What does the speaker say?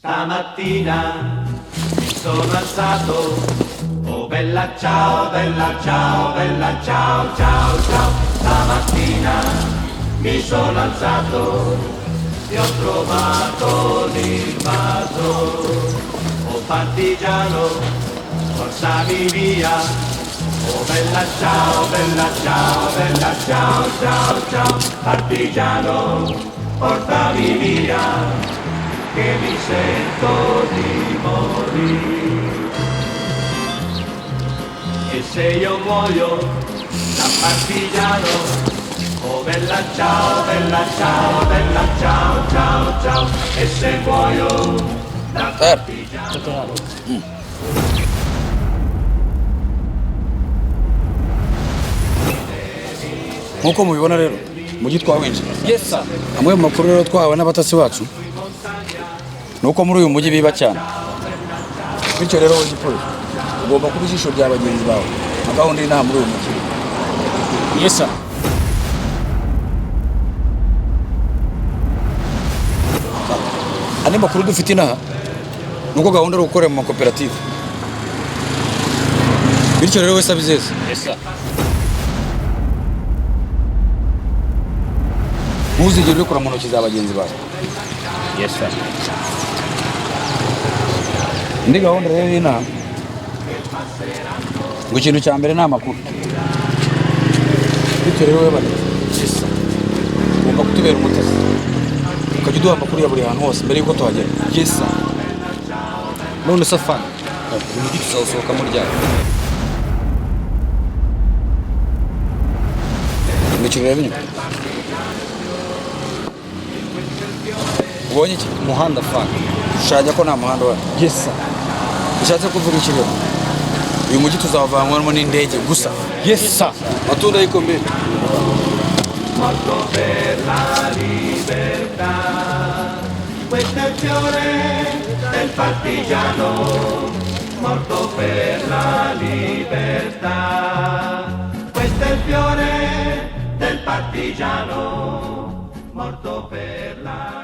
Stamattina mi sono alzato, oh bella ciao, bella ciao, bella ciao, ciao, ciao. Stamattina mi sono alzato e ho trovato l'invaso, oh partigiano, portami via, oh bella ciao, bella ciao, bella ciao, ciao, ciao. Partigiano, portami via, che mi sento di morire. E se io muoio da partigiano, oh bella ciao, bella ciao, bella ciao, ciao, ciao. E se muoio da partigiano. Nkuko mubibona rero mugi twawinjiye. Yes sir. Amwe mu makuru rero twahawe n'abatasi bacu nuko muri uyu mujyi biba cyane, bityo rero igipolisi ugomba kuba ijisho rya bagenzi bawe na gahunda y'inama muri uyu mujyi. Yes sir. Andi makuru dufite inaha nuko gahunda ari gukorera mu makoperative, bityo rero wese abizeze. Yes sir. Ntuzigere ubikora mu ntoki za bagenzi bawe. Yes sir. Indi gahunda rero y'inama ngo ikintu cya mbere ni amakuru, bityo rero we bane ugomba kutubera umutasi ukajya uduha amakuru ya buri hantu hose mbere y'uko tuhagera. Yes sir. None se fana umujyi tuzawusohokamo ryari? Imikino rero inyuma ubonye iki? Umuhanda fana Ushaka ko nta muhanda wa? Yes sir. Ushatse kuvuga iki rero? Uyu mujyi tuzavanwamo n'indege gusa. Yes sir. Matunda y'ikombe. Morto per la libertà, questo è il fiore del partigiano, morto per la libertà, questo è il fiore del partigiano, morto per la